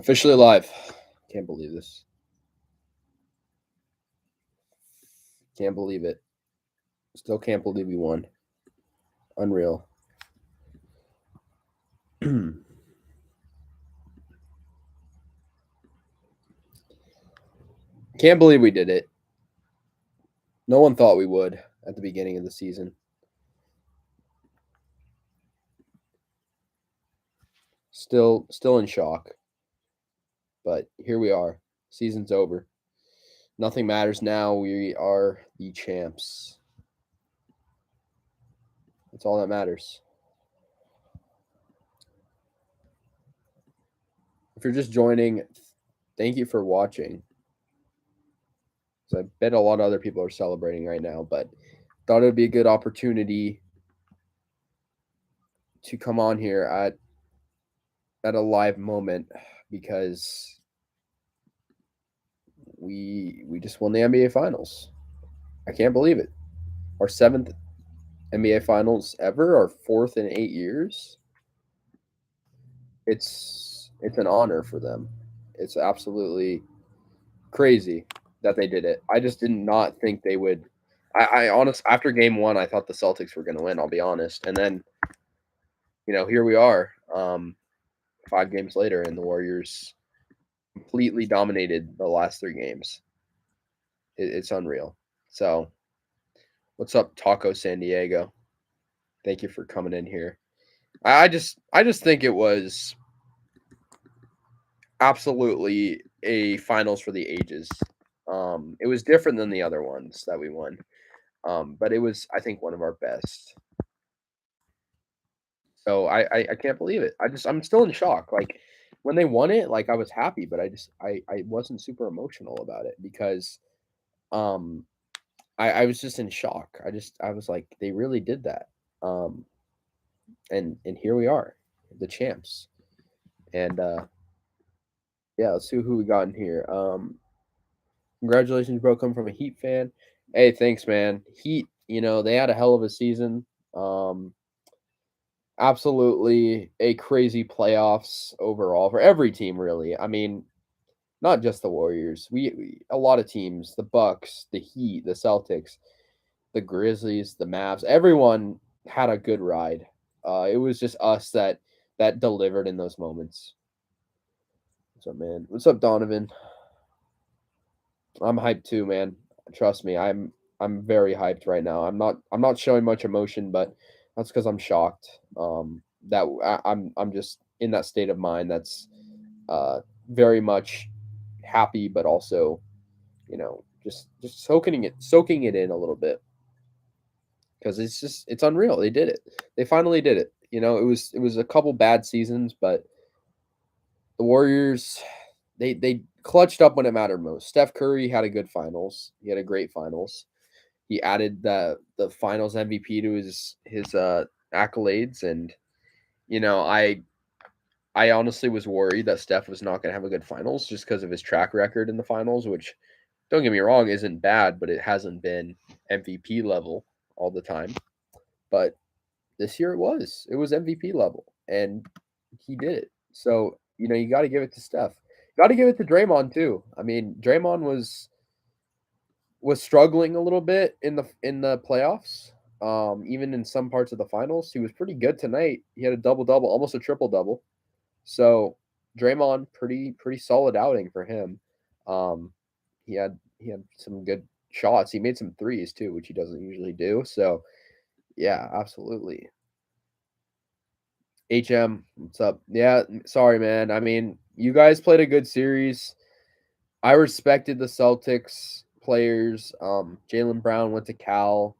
Officially live. Can't believe this. Can't believe it. Still can't believe we won. Unreal. Can't believe we did it. No one thought we would at the beginning of the season. Still in shock. But here we are. Season's over. Nothing matters now. We are the champs. That's all that matters. If you're just joining, thank you for watching. So I bet a lot of other people are celebrating right now, but thought it would be a good opportunity to come on here at a live moment because we just won the NBA Finals. I can't believe it. Our seventh NBA Finals ever, our fourth in 8 years. It's an honor for them. It's absolutely crazy that they did it. I just did not think they would. I honest after game one, I thought the Celtics were going to win. I'll be honest, and then here we are, 5 games later, and the Warriors completely dominated the last 3 games. It's unreal. So, what's up, Taco San Diego? Thank you for coming in here. I just think it was absolutely a finals for the ages. It was different than the other ones that we won, but it was, I think, one of our best. So I can't believe it. I'm still in shock. Like when they won it, like I was happy, but I wasn't super emotional about it because um I was just in shock. I was like, they really did that. Um and here we are, the champs. And yeah, let's see who we got in here. Congratulations, bro, coming from a Heat fan. Hey, thanks, man. Heat, they had a hell of a season. Um Absolutely a crazy playoffs overall for every team, really. I mean, not just the Warriors. We a lot of teams, the Bucks, the Heat, the Celtics, the Grizzlies, the Mavs, everyone had a good ride. It was just us that delivered in those moments. What's up, man? What's up, Donovan? I'm hyped too, man. Trust me, I'm very hyped right now. I'm not showing much emotion, but that's because I'm shocked. That I'm just in that state of mind that's very much happy, but also just soaking it in a little bit because it's unreal. They did it. They finally did it. It was a couple bad seasons, but the Warriors they clutched up when it mattered most. Steph Curry had a good finals. He had a great finals. He added the finals MVP to his accolades, and you know I honestly was worried that Steph was not going to have a good finals just because of his track record in the finals, which don't get me wrong isn't bad, but it hasn't been MVP level all the time. But this year it was MVP level, and he did it. So you got to give it to Steph. Got to give it to Draymond too. I mean, Draymond was struggling a little bit in the playoffs. Even in some parts of the finals, he was pretty good tonight. He had a double double, almost a triple double. So Draymond, pretty solid outing for him. Um, he had some good shots. He made some threes too, which he doesn't usually do. So yeah, absolutely. HM, what's up? Yeah, sorry, man. I mean, you guys played a good series. I respected the Celtics players. Jaylen Brown went to Cal,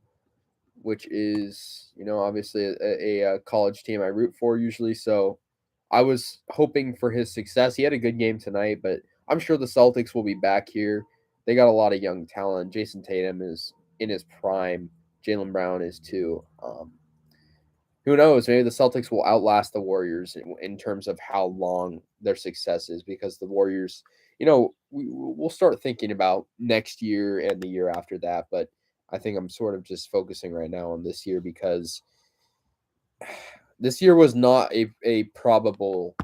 which is obviously a college team I root for usually. So I was hoping for his success. He had a good game tonight, but I'm sure the Celtics will be back here. They got a lot of young talent. Jason Tatum is in his prime. Jaylen Brown is too. Who knows? Maybe the Celtics will outlast the Warriors in terms of how long their success is because the Warriors, we'll start thinking about next year and the year after that. But I think I'm sort of just focusing right now on this year because this year was not a probable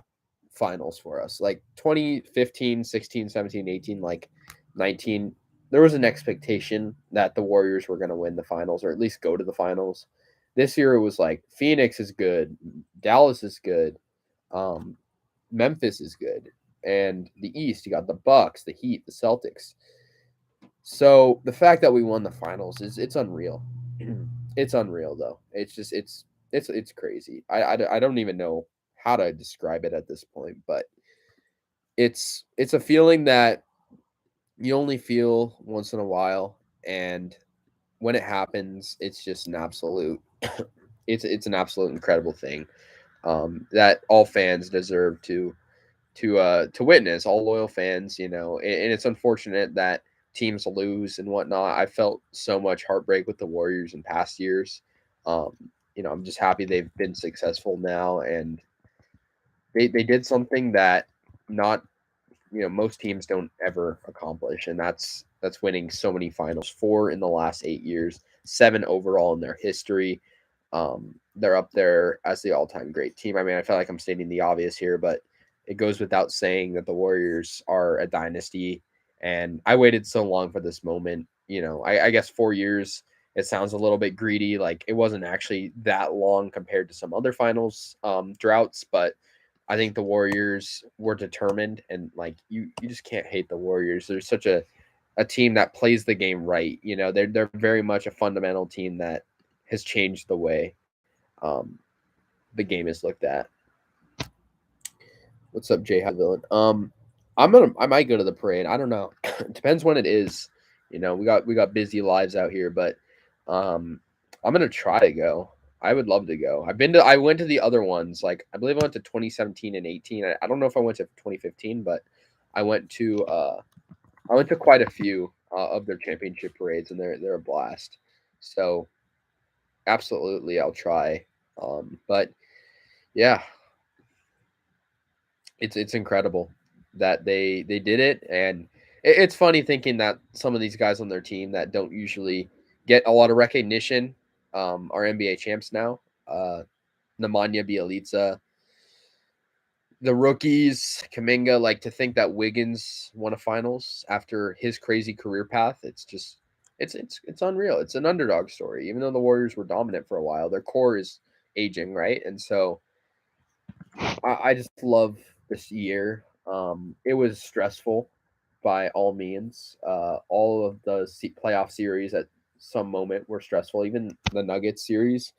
finals for us. Like 2015, 16, 17, 18, like 19, there was an expectation that the Warriors were going to win the finals or at least go to the finals. This year it was like Phoenix is good, Dallas is good, um, Memphis is good, and the East you got the Bucks, the Heat, the Celtics. So the fact that we won the finals is it's unreal. It's unreal though. It's just it's crazy. I don't even know how to describe it at this point, but it's a feeling that you only feel once in a while, and when it happens, it's just an absolute it's an absolute incredible thing that all fans deserve to witness, all loyal fans, and it's unfortunate that teams lose and whatnot. I felt so much heartbreak with the Warriors in past years. Um, I'm just happy they've been successful now, and they did something that not most teams don't ever accomplish, and that's winning so many finals, 4 in the last 8 years, 7 overall in their history. They're up there as the all-time great team. I mean, I feel like I'm stating the obvious here, but it goes without saying that the Warriors are a dynasty, and I waited so long for this moment. I guess 4 years, it sounds a little bit greedy, like it wasn't actually that long compared to some other finals droughts, but I think the Warriors were determined, and like you just can't hate the Warriors. They're such a team that plays the game right. They're very much a fundamental team that has changed the way the game is looked at. What's up, Jay? How's it feeling? I might go to the parade. I don't know. It depends when it is. We got busy lives out here, but um, I'm gonna try to go. I would love to go. I went to the other ones. Like I believe I went to 2017 and 18. I don't know if I went to 2015, but I went to uh I went to quite a few of their championship parades, and they're a blast. So absolutely, I'll try. But yeah, it's incredible that they did it, and it's funny thinking that some of these guys on their team that don't usually get a lot of recognition are NBA champs now. Nemanja Bjelica, the rookies, Kaminga, like to think that Wiggins won a finals after his crazy career path. It's just it's unreal. It's an underdog story. Even though the Warriors were dominant for a while, their core is aging, right? And so I just love this year. It was stressful by all means. All of the playoff series at some moment were stressful. Even the Nuggets series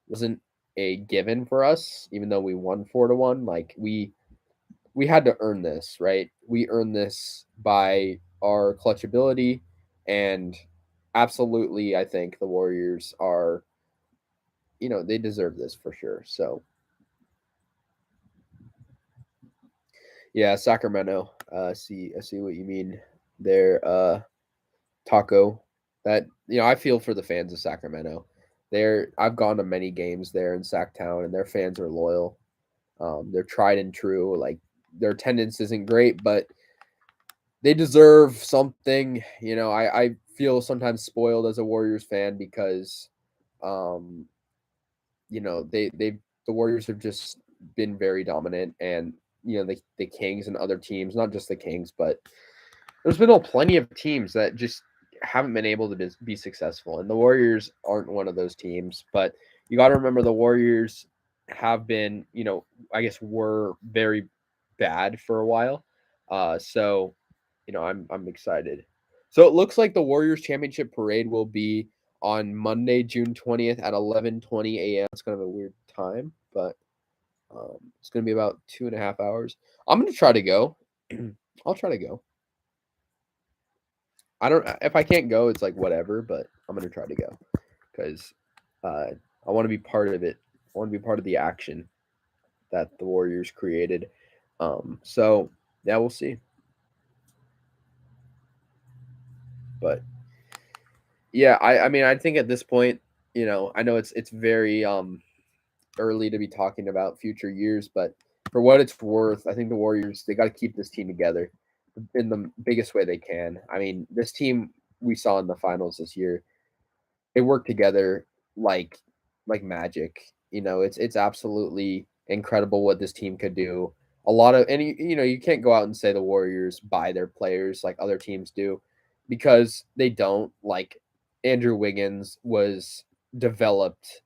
wasn't a given for us, even though we won 4-1. Like we had to earn this, right? We earned this by our clutch ability, and absolutely, I think the Warriors are, they deserve this for sure. So yeah, Sacramento. I see what you mean there. Taco. That I feel for the fans of Sacramento. I've gone to many games there in Sacktown, and their fans are loyal. They're tried and true. Like their attendance isn't great, but they deserve something. I feel sometimes spoiled as a Warriors fan because, um, the Warriors have just been very dominant, and the Kings and other teams, not just the Kings, but there's been plenty of teams that just haven't been able to be successful, and the Warriors aren't one of those teams. But you got to remember the Warriors have been, I guess, were very bad for a while. So I'm excited. So it looks like the Warriors championship parade will be on Monday, June 20th at 11:20 a.m. It's kind of a weird time, but it's going to be about 2.5 hours. I'm going to try to go. I'll try to go. I don't. If I can't go, it's like whatever. But I'm going to try to go because I want to be part of it. I want to be part of the action that the Warriors created. So yeah, we'll see. But yeah, I mean, I think at this point, I know it's very early to be talking about future years, but for what it's worth, I think the Warriors they got to keep this team together in the biggest way they can. I mean, this team we saw in the finals this year, they work together like magic. It's absolutely incredible what this team could do. a lot of, and you can't go out and say the Warriors buy their players like other teams do, because they don't. Like Andrew Wiggins was developed,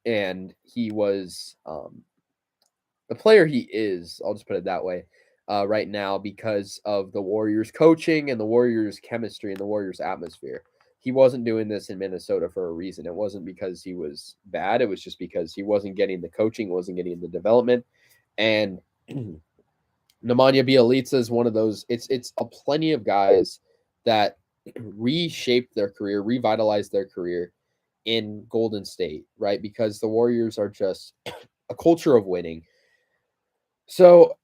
and he was the player he is. I'll just put it that way. Right now, because of the Warriors coaching and the Warriors chemistry and the Warriors atmosphere. He wasn't doing this in Minnesota for a reason. It wasn't because he was bad. It was just because he wasn't getting the coaching, wasn't getting the development. And Nemanja Bjelica is one of those. It's a plenty of guys that reshaped their career, revitalized their career in Golden State, right? Because the Warriors are just a culture of winning. So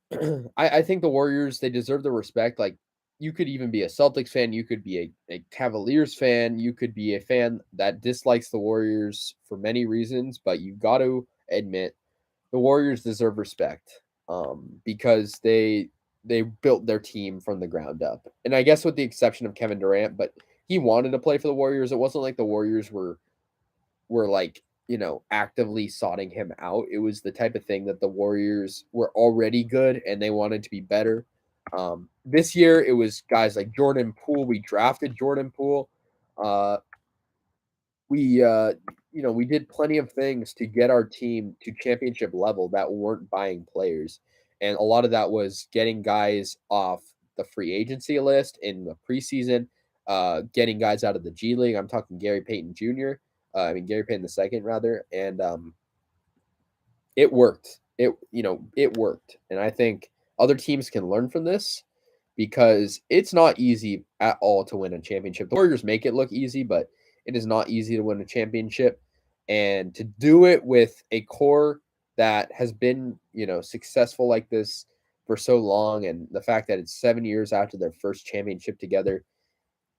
I think the Warriors, they deserve the respect. Like, you could even be a Celtics fan, you could be a Cavaliers fan, you could be a fan that dislikes the Warriors for many reasons, but you got to admit the Warriors deserve respect, because they built their team from the ground up. And I guess with the exception of Kevin Durant, but he wanted to play for the Warriors. It wasn't like the Warriors were like, actively soughting him out. It was the type of thing that the Warriors were already good and they wanted to be better. This year it was guys like Jordan Poole. We drafted Jordan Poole. Uh, we did plenty of things to get our team to championship level that weren't buying players. And a lot of that was getting guys off the free agency list in the preseason, getting guys out of the G League. I'm talking Gary Payton Jr. Gary Payton the second rather, and it worked. It worked, and I think other teams can learn from this, because it's not easy at all to win a championship. The Warriors make it look easy, but it is not easy to win a championship, and to do it with a core that has been, successful like this for so long, and the fact that it's 7 years after their first championship together,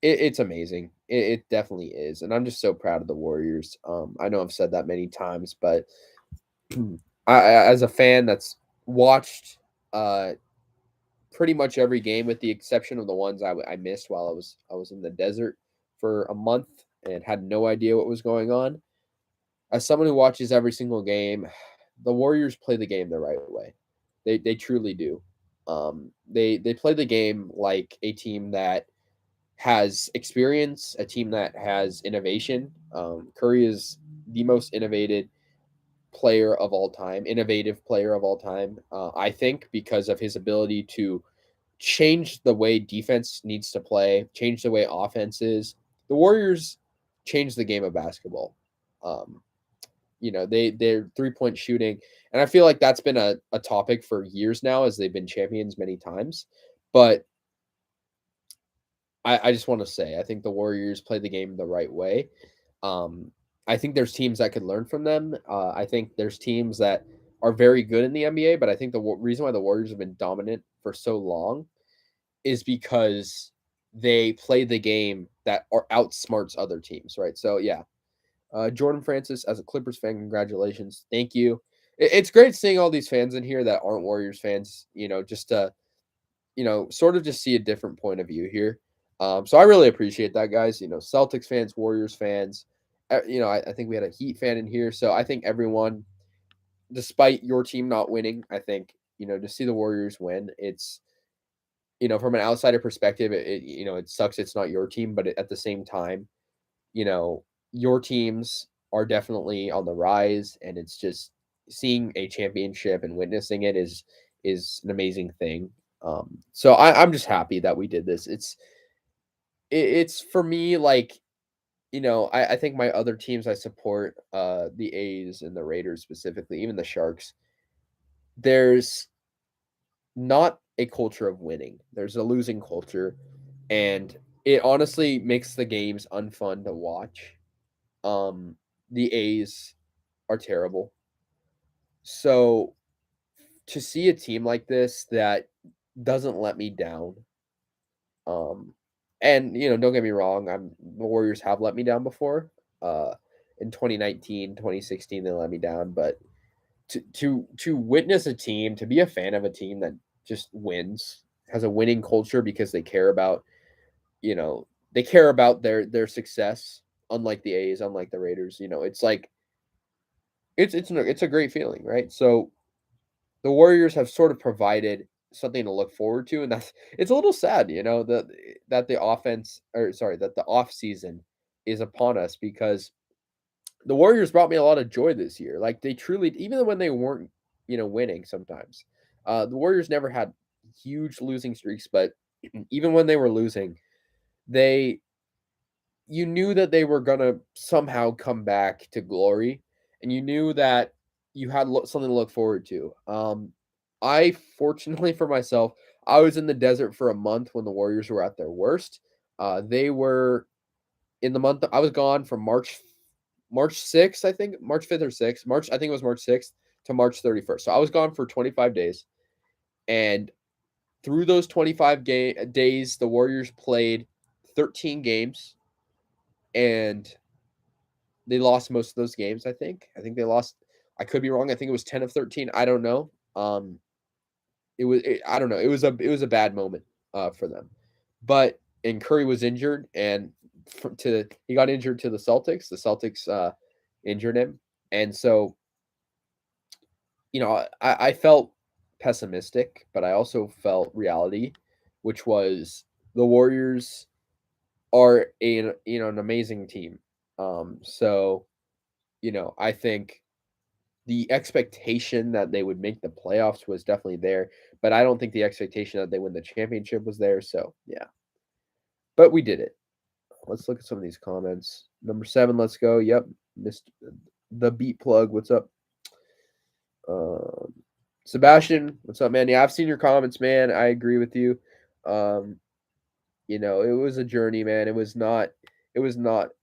it's amazing. It definitely is, and I'm just so proud of the Warriors. I know I've said that many times, but as a fan that's watched uh, pretty much every game, with the exception of the ones I missed while I was in the desert for a month and had no idea what was going on. As someone who watches every single game, the Warriors play the game the right way. They truly do. They play the game like a team that has experience, a team that has innovation. Curry is the most innovative player of all time. I think, because of his ability to change the way defense needs to play, change the way offense is. The Warriors changed the game of basketball. Um, their 3-point shooting, and I feel like that's been a topic for years now, as they've been champions many times. But I just want to say, I think the Warriors play the game the right way. Um, I think there's teams that could learn from them. I think there's teams that are very good in the NBA, but I think the reason why the Warriors have been dominant for so long is because they play the game that outsmarts other teams, right? So yeah, Jordan Francis, as a Clippers fan, congratulations, thank you. It's great seeing all these fans in here that aren't Warriors fans. Just to sort of just see a different point of view here. So I really appreciate that, guys. Celtics fans, Warriors fans. I think we had a Heat fan in here, so I think everyone, despite your team not winning, I think to see the Warriors win, it's from an outsider perspective, it sucks it's not your team, but at the same time, you know, your teams are definitely on the rise, and it's just seeing a championship and witnessing it is an amazing thing. So I'm just happy that we did this. It's for me, like, I think my other teams I support, the A's and the Raiders specifically, even the Sharks. There's not a culture of winning. There's a losing culture, and it honestly makes the games unfun to watch. Um, the A's are terrible. So to see a team like this that doesn't let me down, um, and don't get me wrong, the Warriors have let me down before. Uh, in 2019, 2016, they let me down, but to witness a team, to be a fan of a team that just wins, has a winning culture, because you know, they care about their success, unlike the A's, unlike the Raiders. It's like it's a great feeling, right? So the Warriors have sort of provided something to look forward to, and that's it's a little sad, that the offense or sorry, that the off season is upon us because the Warriors brought me a lot of joy this year. Like they truly, even when they weren't, winning sometimes, the Warriors never had huge losing streaks, but even when they were losing, they you knew that they were gonna somehow come back to glory, and you knew that you had something to look forward to. I fortunately for myself, I was in the desert for a month when the Warriors were at their worst. They were in the month. I was gone from March 6th, I think March 5th or 6th. I think it was March 6th to March 31st. So I was gone for 25 days, and through those 25 days, the Warriors played 13 games and they lost most of those games, I think. I think they lost. I could be wrong. I think it was 10 of 13. I don't know. I don't know. It was a bad moment for them. But and Curry was injured and he got injured to the Celtics. The Celtics injured him. And so, I felt pessimistic, but I also felt reality, which was the Warriors are an amazing team. So, I think the expectation that they would make the playoffs was definitely there, but I don't think the expectation that they win the championship was there. So yeah, but we did it. Let's look at some of these comments. Number 7, let's go. Yep, missed the beat plug. What's up, um, Sebastian? What's up, man? Yeah, I've seen your comments, man. I agree with you. Um, it was a journey, man. It was not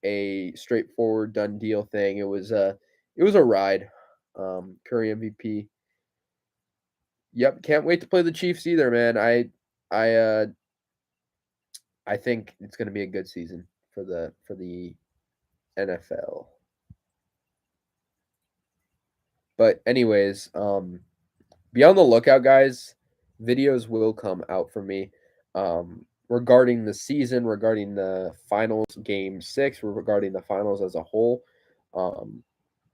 a straightforward done deal thing. It was a ride. Curry MVP. Yep, can't wait to play the Chiefs either, man. I uh I think it's going to be a good season for the NFL. But anyways, be on the lookout, guys. Videos will come out for me regarding the season, regarding the finals game 6, regarding the finals as a whole. Um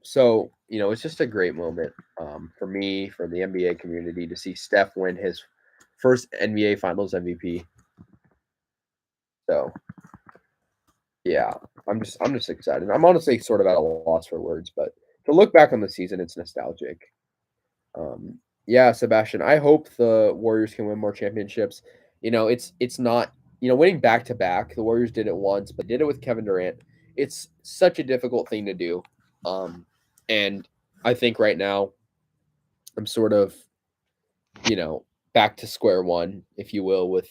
so, it's just a great moment for me, for the NBA community to see Steph win his first NBA Finals MVP. So, yeah, I'm just excited. I'm honestly sort of at a loss for words, but to look back on the season, it's nostalgic. Yeah, Sebastian, I hope the Warriors can win more championships. It's not, winning back to back. The Warriors did it once, but did it with Kevin Durant. It's such a difficult thing to do. And I think right now I'm sort of, you know, back to square one, if you will, with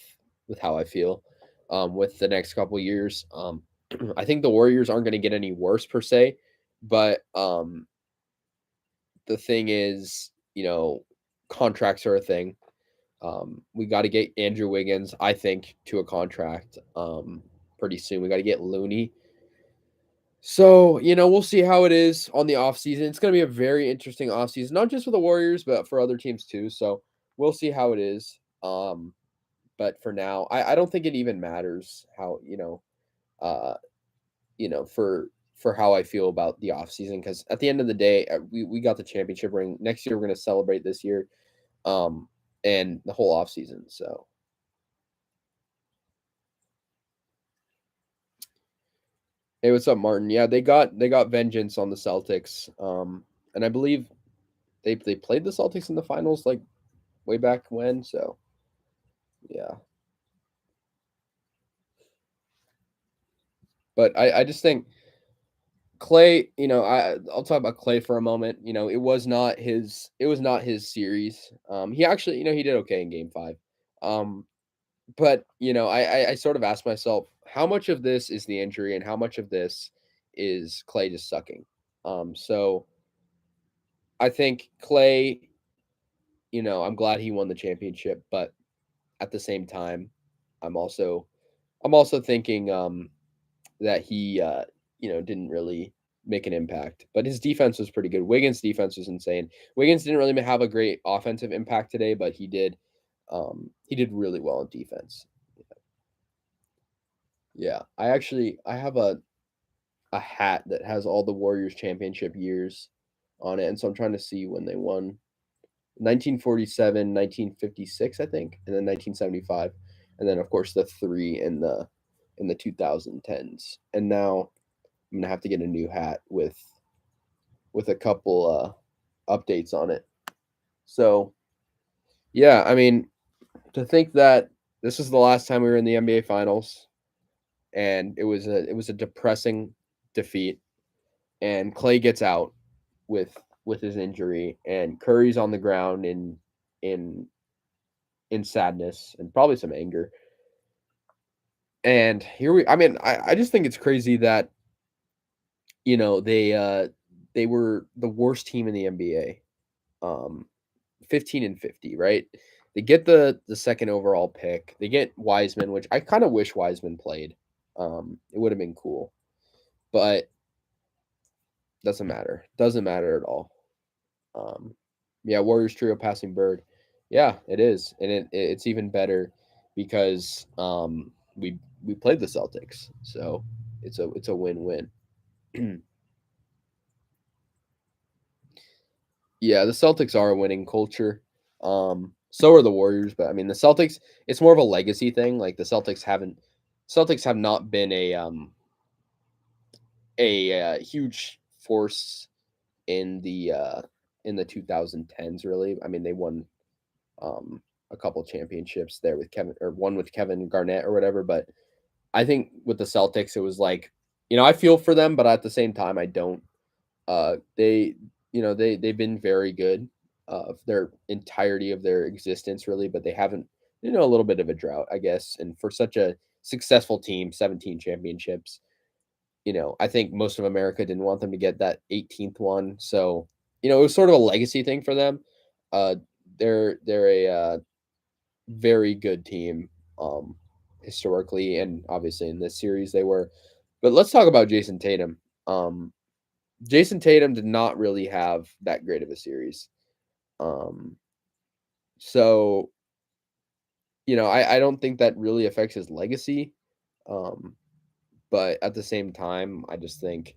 how I feel with the next couple years. I think the Warriors aren't going to get any worse per se, but the thing is, contracts are a thing. We got to get Andrew Wiggins, I think, to a contract pretty soon. We got to get Looney. So, we'll see how it is on the offseason. It's going to be a very interesting offseason, not just for the Warriors, but for other teams too. So, we'll see how it is. But for now, I don't think it even matters how, uh, for how I feel about the offseason because at the end of the day, we got the championship ring. Next year, we're going to celebrate this year um, and the whole offseason. So, hey, what's up, Martin? Yeah, they got vengeance on the Celtics. And I believe they played the Celtics in the finals like way back when. So yeah, but I just think Clay. I'll talk about Clay for a moment. It was not his series. He actually he did okay in Game 5. Um, but I sort of asked myself how much of this is the injury and how much of this is Clay just sucking. So I think Clay. I'm glad he won the championship, but at the same time, I'm also I'm also thinking that he didn't really make an impact, but his defense was pretty good. Wiggins' defense was insane. Wiggins didn't really have a great offensive impact today, but he did really well in defense. Yeah, I have a hat that has all the Warriors championship years on it, and so I'm trying to see when they won. 1947, 1956, I think, and then 1975, and then of course the three in the 2010s. And now I'm gonna have to get a new hat with a couple updates on it. So yeah, I mean, to think that this is the last time we were in the NBA Finals, and it was a depressing defeat, and Clay gets out with with his injury, and Curry's on the ground in in sadness and probably some anger. And here we, I mean, I just think it's crazy that they were the worst team in the NBA, 15-50, right? They get the second overall pick. They get Wiseman, which I kind of wish Wiseman played. It would have been cool, but doesn't matter. Doesn't matter at all. Um, yeah, Warriors trio passing Bird. Yeah, it is, and it's even better because we played the Celtics, so it's a win-win. Yeah, the Celtics are a winning culture. So are the Warriors, but I mean the Celtics. It's more of a legacy thing. Like the Celtics have not been a huge force in the 2010s. Really, I mean they won um, a couple championships there with Kevin, or one with Kevin Garnett or whatever. But I think with the Celtics, it was like, I feel for them, but at the same time, I don't. They, they've been very good their entirety of their existence, really, but they haven't, a little bit of a drought, I guess. And for such a successful team, 17 championships, I think most of America didn't want them to get that 18th one. So, it was sort of a legacy thing for them. Uh, they're a very good team, um, historically, and obviously in this series they were. But let's talk about Jason Tatum. Um, Jason Tatum did not really have that great of a series. Um, so I don't think that really affects his legacy. Um, but at the same time, I just think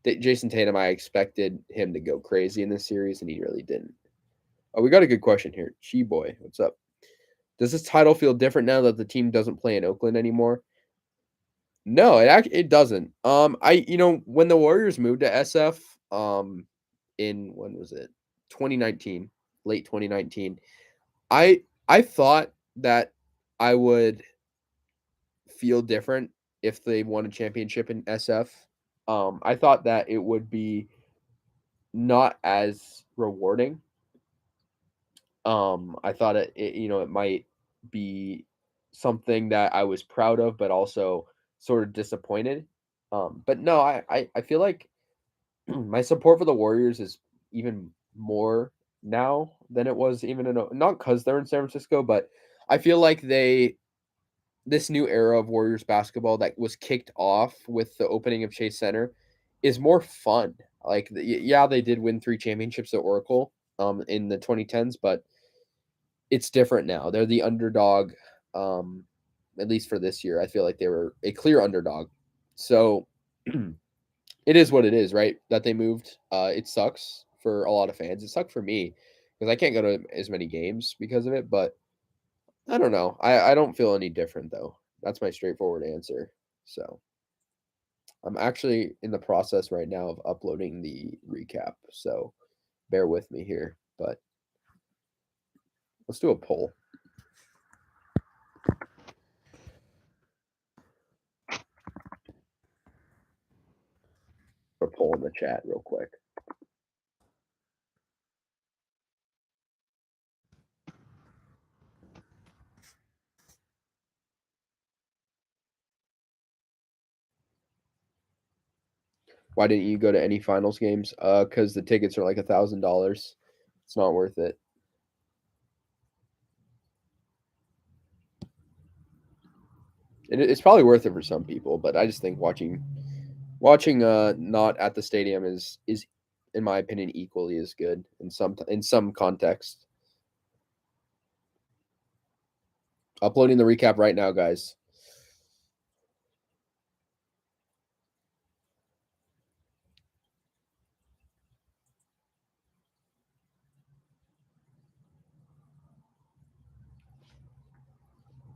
that Jason Tatum, I expected him to go crazy in this series, and he really didn't. Oh, we got a good question here. Chi boy, what's up? Does this title feel different now that the team doesn't play in Oakland anymore? No, it doesn't. When the Warriors moved to SF, in when was it? 2019, late 2019. I thought that I would feel different if they won a championship in SF. I thought that it would be not as rewarding. I thought it might be something that I was proud of, but also sort of disappointed. But no, I feel like my support for the Warriors is even more now than it was even not because they're in San Francisco, but I feel like this new era of Warriors basketball that was kicked off with the opening of Chase Center is more fun. Like, yeah, they did win 3 championships at Oracle in the 2010s, but it's different now. They're the underdog, um, at least for this year. I feel like they were a clear underdog. So it is what it is, right? That they moved. It sucks for a lot of fans. It sucked for me because I can't go to as many games because of it. But I don't know. I don't feel any different though. That's my straightforward answer. So I'm actually in the process right now of uploading the recap. So bear with me here. But let's do a poll. A poll in the chat real quick. Why didn't you go to any finals games? Because the tickets are like $1,000. It's not worth it. It's probably worth it for some people, but I just think watching not at the stadium is in my opinion equally as good in some context. Uploading the recap right now, guys.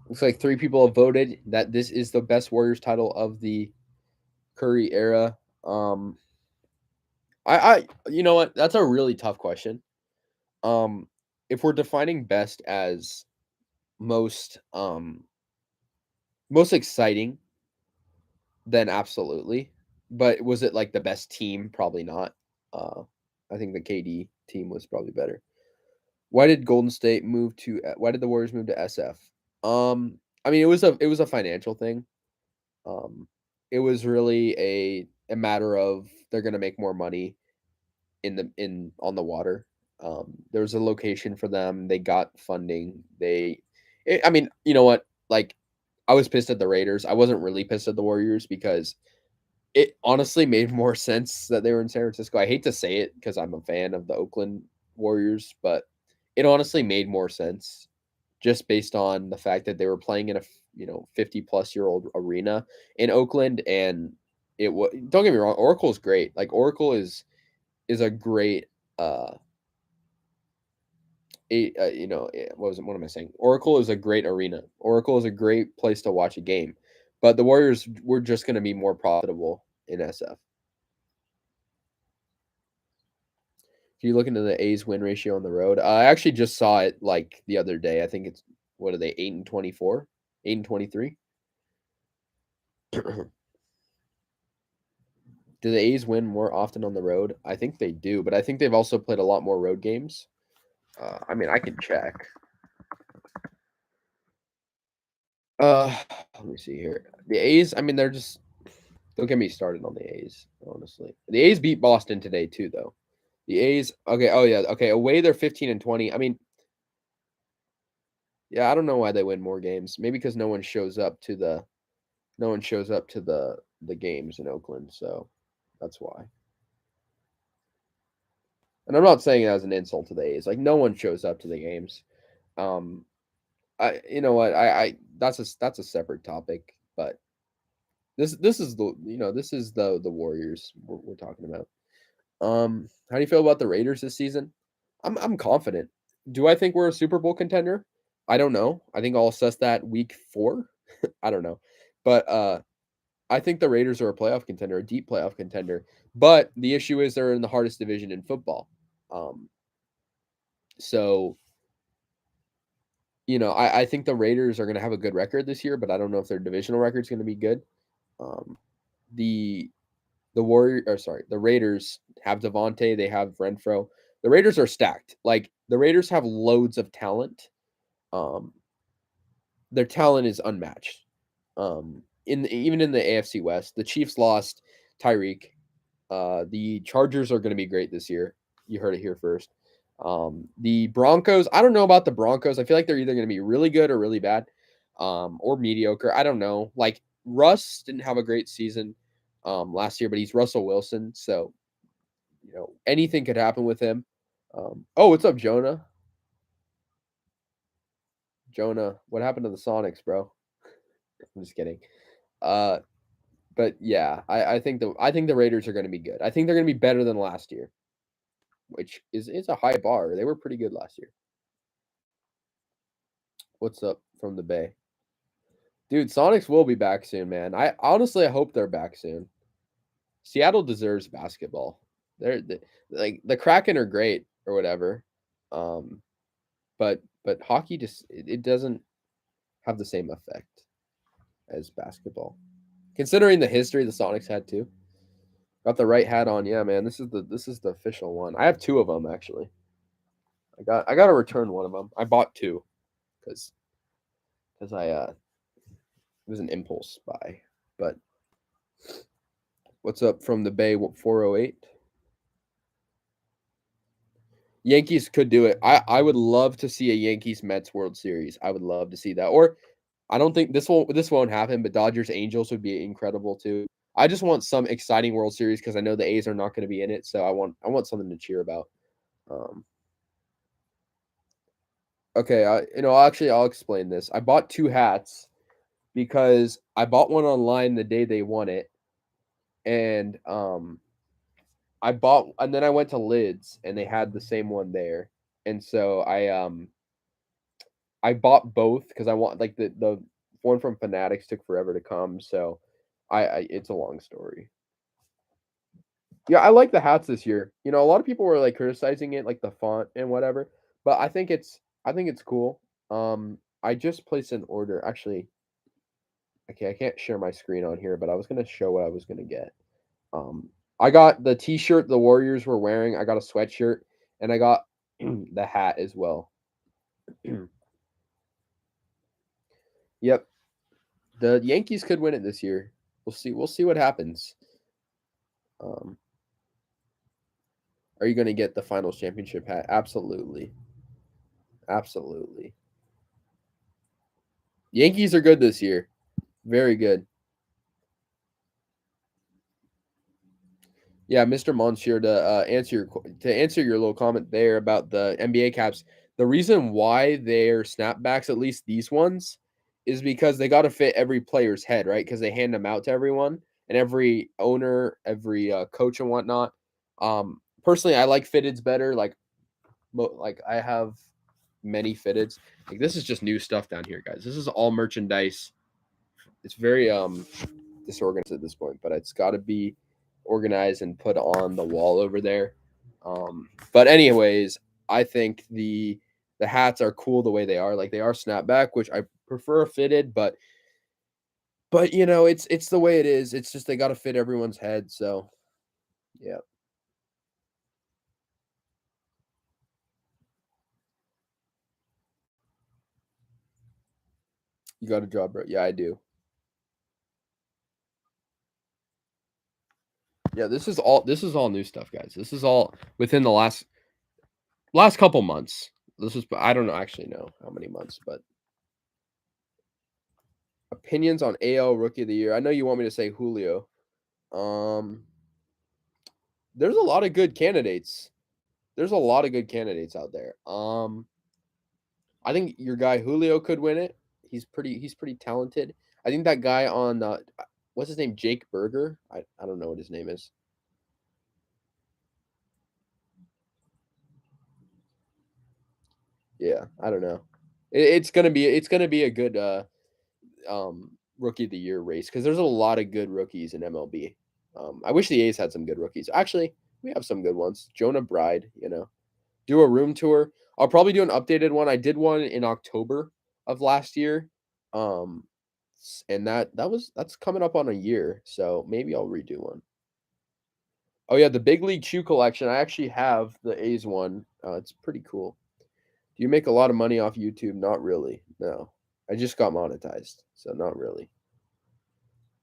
Looks like 3 people have voted that this is the best Warriors title of the Curry era. Um, you know what? That's a really tough question. Um, if we're defining best as most most exciting, then absolutely. But was it like the best team? Probably not. Uh, I think the KD team was probably better. Why did Golden State move to? Why did the Warriors move to SF? I mean, it was a financial thing. Um, it was really a matter of they're gonna make more money in on the water. There was a location for them. They got funding. I mean, you know what? Like, I was pissed at the Raiders. I wasn't really pissed at the Warriors because it honestly made more sense that they were in San Francisco. I hate to say it because I'm a fan of the Oakland Warriors, but it honestly made more sense just based on the fact that they were playing in a 50-plus-year-old arena in Oakland, and it was, don't get me wrong, Oracle is great. Like, Oracle is a great what am I saying? Oracle is a great arena. Oracle is a great place to watch a game, but the Warriors were just going to be more profitable in SF. If you look into the A's win ratio on the road, I actually just saw it like the other day. I think it's, what are they, 8-24, 8-23. Do the A's win more often on the road? I think they do, but I think they've also played a lot more road games. I mean, I can check. Uh, Let me see here. The A's, I mean, they're just, don't get me started on the A's, honestly. The A's beat Boston today too, though. The A's, okay, oh yeah, okay. Away they're 15-20. I mean, yeah, I don't know why they win more games. Maybe because no one shows up to the games in Oakland, so that's why. And I'm not saying it as an insult to the A's. Like, no one shows up to the games. Um, I you know what I that's a separate topic, but this is the Warriors we're talking about. How do you feel about the Raiders this season? I'm confident. Do I think we're a Super Bowl contender? I don't know. I think I'll assess that week 4. I don't know. But I think the Raiders are a playoff contender, a deep playoff contender. But the issue is they're in the hardest division in football. Um, so I think the Raiders are going to have a good record this year, but I don't know if their divisional record is going to be good. Um, the the Raiders have Devontae, they have Renfro. The Raiders are stacked. Like, the Raiders have loads of talent. Um, their talent is unmatched. Even in the AFC West, the Chiefs lost Tyreek. The Chargers are going to be great this year. You heard it here first. The Broncos, I don't know about the Broncos. I feel like they're either going to be really good or really bad, or mediocre. I don't know. Like, Russ didn't have a great season last year, but he's Russell Wilson, so anything could happen with him. Oh, what's up, Jonah? Jonah, what happened to the Sonics, bro? I'm just kidding. Uh, but yeah, I think the Raiders are going to be good. I think they're going to be better than last year, which is a high bar. They were pretty good last year. What's up from the Bay? Dude, Sonics will be back soon, man. I hope they're back soon. Seattle deserves basketball. Like, the Kraken are great or whatever. Um, but hockey just it doesn't have the same effect as basketball. Considering the history the Sonics had too. Got the right hat on. Yeah, man. This is the official one. I have two of them actually. I got to return one of them. I bought two because I it was an impulse buy. But what's up from the Bay 408? Yankees could do it. I would love to see a Yankees Mets World Series. I would love to see that. Or I don't think this won't happen, but Dodgers Angels would be incredible too. I just want some exciting World Series because I know the A's are not going to be in it, so I want something to cheer about. Um, okay, I'll explain this. I bought two hats because I bought one online the day they won it, and and then I went to Lids and they had the same one there, and so I bought both because I want like the one from Fanatics took forever to come, so I it's a long story. Yeah, I like the hats this year. You know, a lot of people were like criticizing it, like the font and whatever, but I think it's cool. I just placed an order. Actually, okay, I can't share my screen on here, but I was gonna show what I was gonna get. I got the T-shirt the Warriors were wearing. I got a sweatshirt, and I got the hat as well. Yep, the Yankees could win it this year. We'll see. We'll see what happens. Um, are you going to get the Finals championship hat? Absolutely, absolutely. Yankees are good this year. Very good. Yeah, Mr. Monsieur, to answer your little comment there about the NBA caps, the reason why they're snapbacks, at least these ones, is because they got to fit every player's head, right? Because they hand them out to everyone and every owner, every coach and whatnot. Personally, I like fitteds better. Like I have many fitteds. Like this is just new stuff down here, guys. This is all merchandise. It's very disorganized at this point, but it's got to be organized and put on the wall over there. But anyways, I think the hats are cool the way they are. Like they are snapback, which I prefer fitted, but you know, it's the way it is. It's just they got to fit everyone's head. So yeah, you got a job, bro. Yeah, I do. Yeah, this is all new stuff, guys. This is all within the last couple months. This is I don't know actually know how many months, but opinions on AL Rookie of the Year. I know you want me to say Julio. Um, there's a lot of good candidates. There's a lot of good candidates out there. I think your guy Julio could win it. He's pretty talented. I think that guy on what's his name? Jake Berger. I don't know what his name is. Yeah, I don't know. It's gonna be a good rookie of the year race because there's a lot of good rookies in MLB. I wish the A's had some good rookies. Actually, we have some good ones. Jonah Bride, do a room tour. I'll probably do an updated one. I did one in October of last year. Um and that's coming up on a year, so maybe I'll redo one. Oh yeah, the Big League Chew collection. I actually have the A's one. It's pretty cool. Do you make a lot of money off YouTube? Not really. No. I just got monetized, so not really.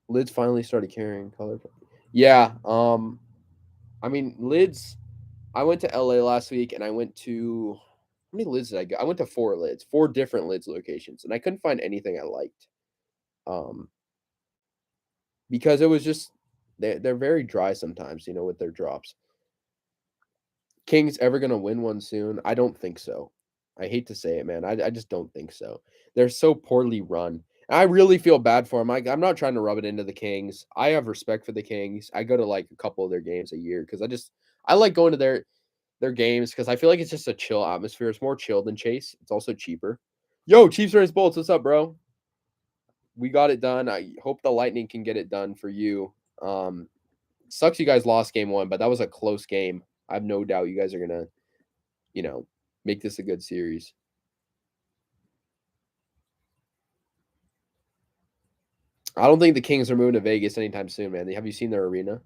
Lids finally started carrying color. Yeah, I mean, lids I went to LA last week and I went to how many lids did I go? I went to 4 lids, 4 different lids locations, and I couldn't find anything I liked. Um, because it was just they're very dry sometimes, with their drops. Kings ever gonna win one soon? I don't think so. I hate to say it, man. I just don't think so. They're so poorly run. I really feel bad for them. I'm not trying to rub it into the Kings. I have respect for the Kings. I go to like a couple of their games a year because I like going to their games because I feel like it's just a chill atmosphere. It's more chill than Chase. It's also cheaper. Yo, Chiefs Rays Bolts, what's up, bro? We got it done. I hope the Lightning can get it done for you. Sucks you guys lost game one, but that was a close game. I have no doubt you guys are gonna, you know, make this a good series. I don't think the Kings are moving to Vegas anytime soon, man. Have you seen their arena?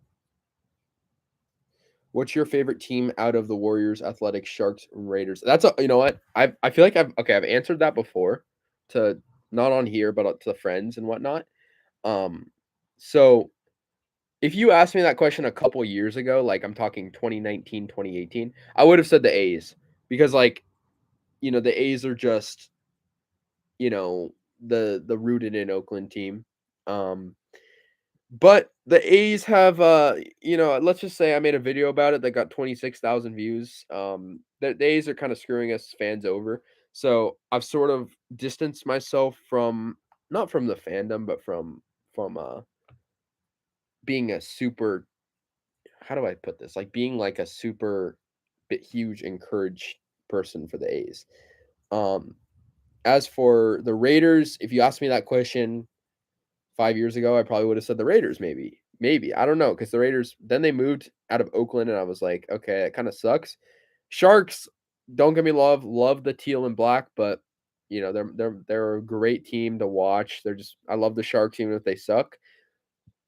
What's your favorite team out of the Warriors, Athletics, Sharks, and Raiders? You know what? I feel like I've answered that before to not on here, but to friends and whatnot. Um, so if you asked me that question a couple years ago, like I'm talking 2019, 2018, I would have said the A's because the A's are just, the rooted in Oakland team. Um, but the A's have let's just say I made a video about it that got 26,000 views. The A's are kind of screwing us fans over. So I've sort of distanced myself from not from the fandom, but from being a super how do I put this? Like being like a super bit huge encouraged person for the A's. Um As for the Raiders, if you asked me that question 5 years ago, I probably would have said the Raiders. Maybe I don't know because the Raiders then they moved out of Oakland, and I was like, okay, it kind of sucks. Sharks, don't get me love the teal and black, but they're a great team to watch. I love the Sharks even if they suck,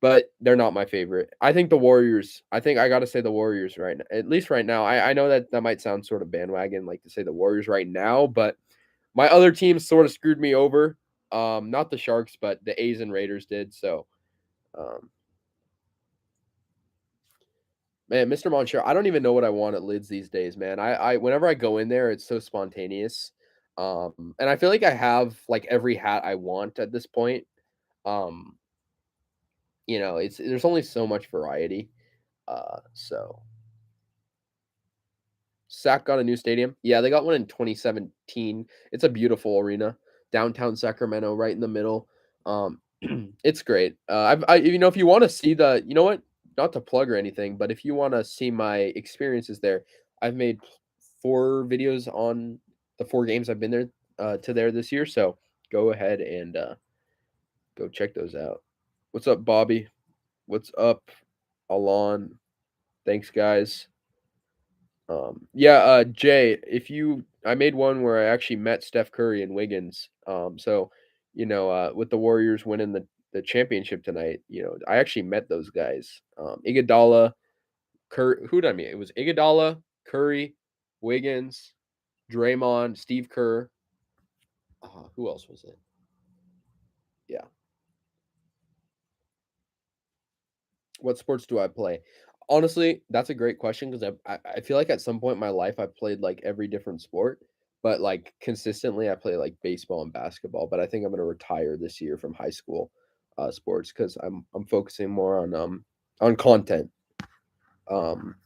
but they're not my favorite. I think the Warriors. I think I got to say the Warriors right now, at least right now. I know that might sound sort of bandwagon, like to say the Warriors right now, but my other teams sort of screwed me over. Not the Sharks, but the A's and Raiders did. So, um, man, Mr. Monsieur, I don't even know what I want at lids these days, man. I whenever I go in there, it's so spontaneous. And I feel like I have like every hat I want at this point. Um, it's there's only so much variety. So Sac got a new stadium. Yeah, they got one in 2017. It's a beautiful arena, downtown Sacramento, right in the middle. Um, it's great. If you want to see you know what? Not to plug or anything, but if you want to see my experiences there, I've made 4 videos on the 4 games I've been there to there this year. So go ahead and go check those out. What's up, Bobby? What's up, Alon? Thanks, guys. Jay, I made one where I actually met Steph Curry and Wiggins. With the Warriors winning the championship tonight, I actually met those guys. Iguodala, who did I meet? It was Iguodala, Curry, Wiggins, Draymond, Steve Kerr. Who else was it? Yeah. What sports do I play? Honestly, that's a great question because I feel like at some point in my life I played like every different sport, but like consistently I play like baseball and basketball. But I think I'm gonna retire this year from high school sports because I'm focusing more on content. Um,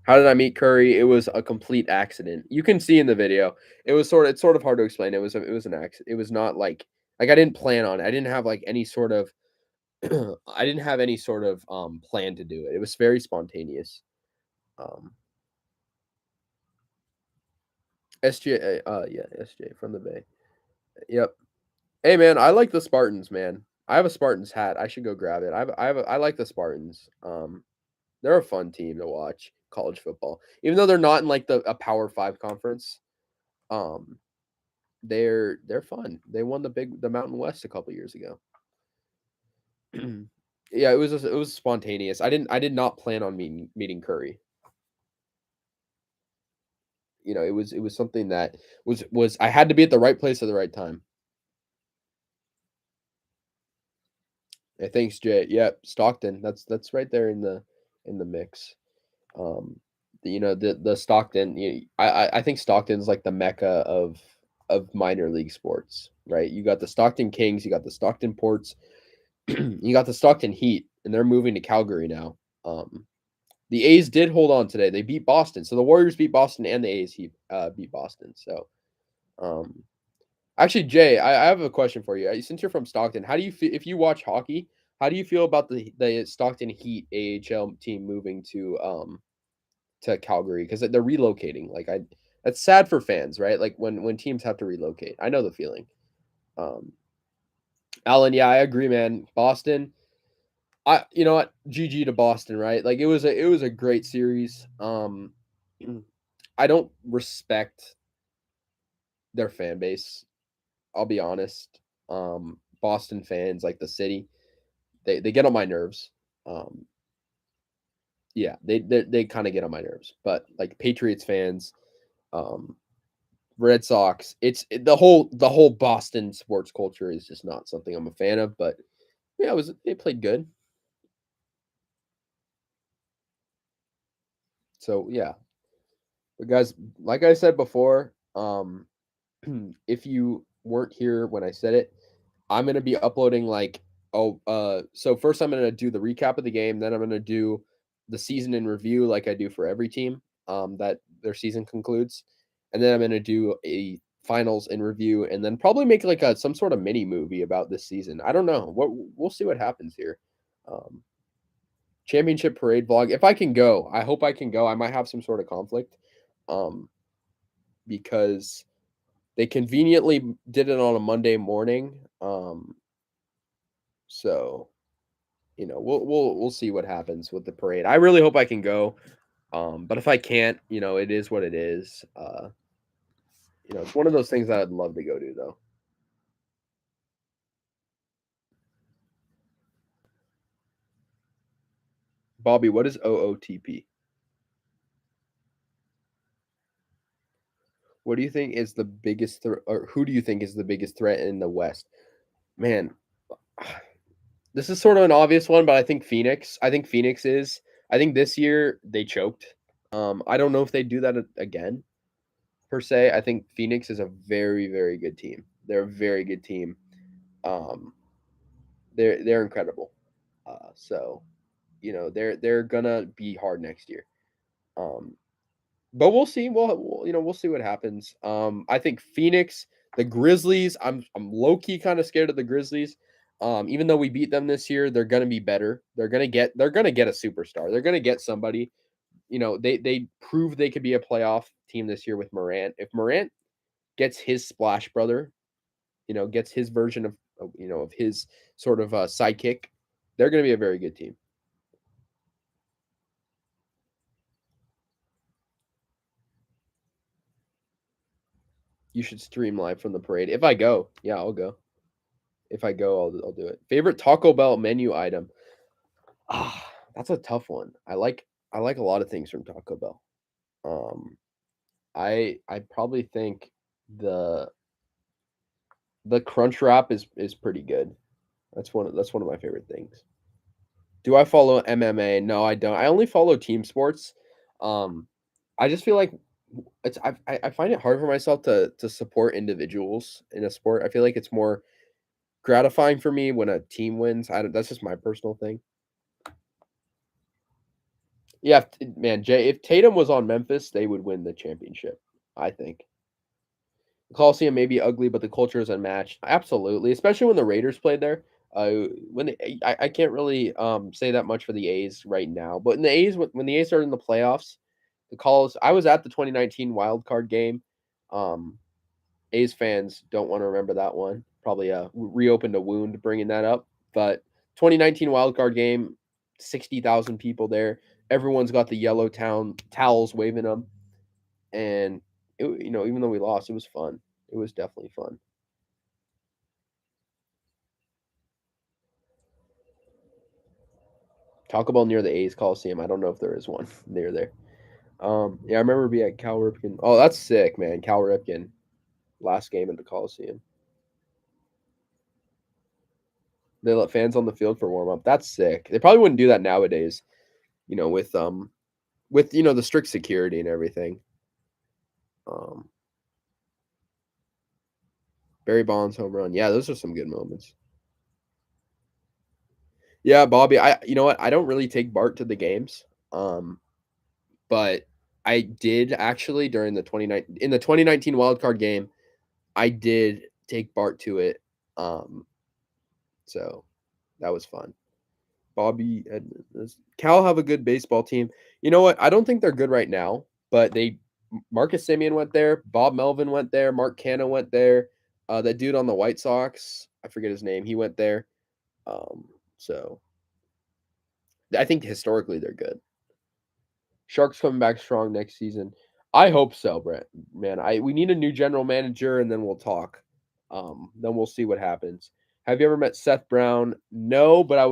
how did I meet Curry? It was a complete accident. You can see in the video. It's sort of hard to explain. It was an accident. It was not like I didn't plan on it. I didn't have like any sort of I didn't have any sort of plan to do it. It was very spontaneous. Um, SJ, yeah, SJ from the Bay. Yep. Hey, man, I like the Spartans, man. I have a Spartans hat. I should go grab it. I like the Spartans. They're a fun team to watch college football, even though they're not in like a Power Five conference. Um, they're fun. They won the Mountain West a couple years ago. Yeah, it was spontaneous. I did not plan on meeting Curry. It was something that was I had to be at the right place at the right time. Yeah, thanks, Jay. Yep, Stockton. That's right there in the mix. Um, the Stockton. I think Stockton's like the mecca of minor league sports, right? You got the Stockton Kings, you got the Stockton Ports, you got the Stockton Heat, and they're moving to Calgary now. The A's did hold on today. They beat Boston, so the Warriors beat Boston, and the A's beat Boston. So, um, actually, Jay, I have a question for you. Since you're from Stockton, how do you feel if you watch hockey? How do you feel about the Stockton Heat AHL team moving to Calgary because they're relocating? That's sad for fans, right? Like when teams have to relocate. I know the feeling. Um, Alan, yeah, I agree, man. Boston, you know what? GG to Boston, right? Like it was a great series. I don't respect their fan base. I'll be honest. Boston fans, like the city, they get on my nerves. Um, yeah, they kind of get on my nerves. But like Patriots fans, um, Red Sox, the whole Boston sports culture is just not something I'm a fan of. But yeah, they played good. So yeah, but guys, like I said before, if you weren't here when I said it, I'm gonna be uploading so first I'm gonna do the recap of the game, then I'm gonna do the season in review like I do for every team, that their season concludes, and then I'm gonna do a finals in review, and then probably make like some sort of mini movie about this season. I don't know. We'll see what happens here. Um, Championship parade vlog. If I can go, I hope I can go. I might have some sort of conflict, um, because They conveniently did it on a Monday morning. So we'll see what happens with the parade. I really hope I can go. But if I can't, it is what it is. It's one of those things that I'd love to go to though. Bobby, what is OOTP? What do you think is the biggest or who do you think is the biggest threat in the West? Man, this is sort of an obvious one, but I think Phoenix. I think Phoenix is. I think this year they choked. I don't know if they do that again per se. I think Phoenix is a very, very good team. They're a very good team. Um, they're incredible. So they're gonna be hard next year. Um, but we'll see. We'll see what happens. I think Phoenix, the Grizzlies. I'm low key kind of scared of the Grizzlies. Even though we beat them this year, they're gonna be better. They're gonna get a superstar. They're gonna get somebody. They proved they could be a playoff team this year with Morant. If Morant gets his splash brother, gets his version of his sort of sidekick, they're gonna be a very good team. You should stream live from the parade. If I go, yeah, I'll go. If I go, I'll do it. Favorite Taco Bell menu item? Ah, that's a tough one. I like a lot of things from Taco Bell. Um, I probably think the the crunch wrap is pretty good. That's one of my favorite things. Do I follow MMA? No, I don't. I only follow team sports. Um, I just feel like I find it hard for myself to support individuals in a sport. I feel like it's more gratifying for me when a team wins. I don't, that's just my personal thing. Yeah, man, Jay, if Tatum was on Memphis, they would win the championship. I think the Coliseum may be ugly, but the culture is unmatched. Absolutely, especially when the Raiders played there. I can't really say that much for the A's right now, but in the A's when the A's started in the playoffs, the calls. I was at the 2019 wild card game. Um, A's fans don't want to remember that one. Probably reopened a wound bringing that up. But 2019 wildcard game, 60,000 people there. Everyone's got the yellow town towels waving them, and even though we lost, it was fun. It was definitely fun. Taco Bell near the A's Coliseum. I don't know if there is one near there. Yeah, I remember being at Cal Ripken. Oh, that's sick, man. Cal Ripken, last game at the Coliseum. They let fans on the field for warm up. That's sick. They probably wouldn't do that nowadays. With the strict security and everything. Um, Barry Bonds home run. Yeah, those are some good moments. Yeah, Bobby. I You know what? I don't really take Bart to the games. Um, but I did actually during the 2019 wild card game. I did take Bart to it. Um, so that was fun. Bobby and Cal have a good baseball team. You know what? I don't think they're good right now, but Marcus Simeon went there, Bob Melvin went there, Mark Canha went there. That dude on the White Sox, I forget his name, he went there. So I think historically they're good. Sharks coming back strong next season. I hope so, Brett. Man, we need a new general manager, and then we'll talk. Then we'll see what happens. Have you ever met Seth Brown? No, but I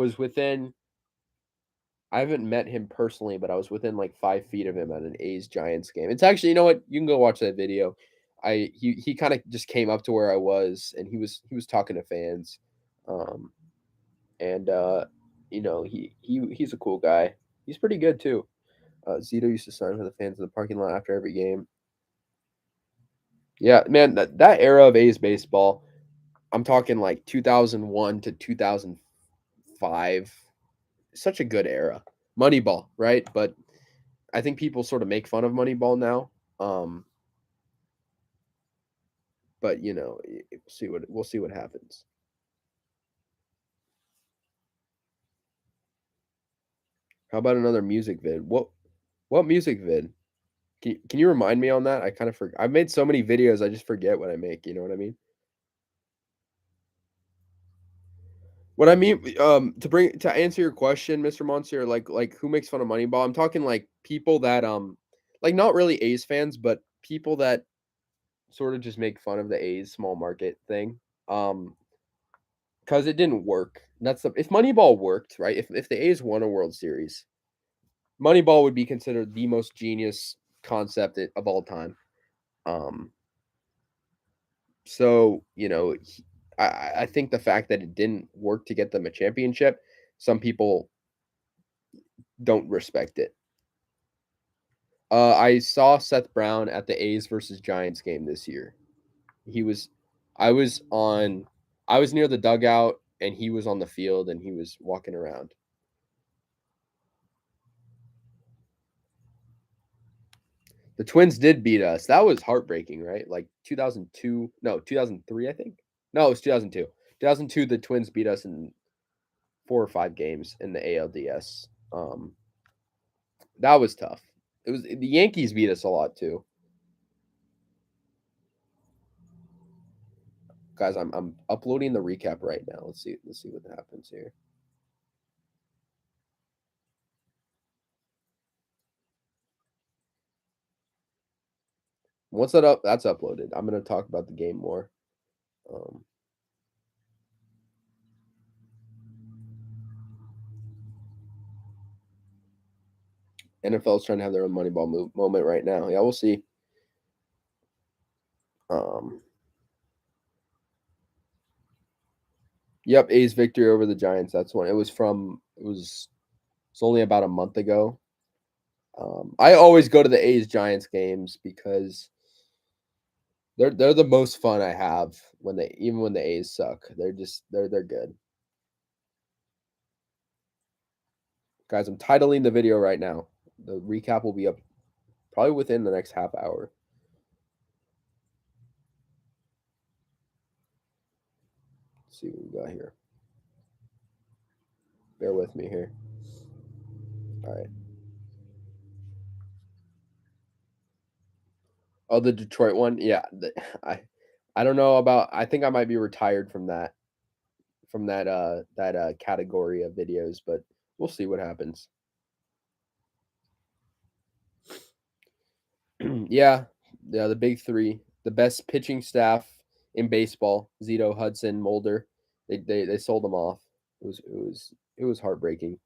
haven't met him personally, but I was within like 5 feet of him at an A's Giants game. It's actually, you know what? You can go watch that video. He kind of just came up to where I was, and he was talking to fans, um, and he's a cool guy. He's pretty good too. Zito used to sign for the fans in the parking lot after every game. Yeah, man, that era of A's baseball. I'm talking like 2001 to 2005. Such a good era. Moneyball, right? But I think people sort of make fun of Moneyball now. Um, but we'll see what happens. How about another music vid? What music vid? Can you remind me on that? I kind of forgot. I've made so many videos, I just forget what I make. You know what I mean? What I mean, to answer your question, Mr. Monsieur, like who makes fun of Moneyball? I'm talking like people that like not really A's fans, but people that sort of just make fun of the A's small market thing. Um, because it didn't work. That's the if Moneyball worked, right? If the A's won a World Series, Moneyball would be considered the most genius concept of all time. Um, so I think the fact that it didn't work to get them a championship, some people don't respect it. I saw Seth Brown at the A's versus Giants game this year. He was, I was on, I was near the dugout, and he was on the field, and he was walking around. The Twins did beat us. That was heartbreaking, right? Like 2002, no, 2003, I think. No, it was 2002. 2002, the Twins beat us in 4 or 5 games in the ALDS. That was tough. It was the Yankees beat us a lot too. Guys, I'm uploading the recap right now. Let's see what happens here. Once that's uploaded. I'm gonna talk about the game more. Um, NFL's trying to have their own Moneyball moment right now. Yeah, we'll see. Um, yep, A's victory over the Giants. That's one. It's only about a month ago. I always go to the A's Giants games because they're the most fun I have even when the A's suck. They're good. Guys, I'm titling the video right now. The recap will be up probably within the next half hour. Let's see what we got here. Bear with me here. All right. Oh, the Detroit one. Yeah, I don't know about. I think I might be retired from that category of videos, but we'll see what happens. Yeah, yeah, the big three, the best pitching staff in baseball: Zito, Hudson, Mulder. They sold them off. It was heartbreaking.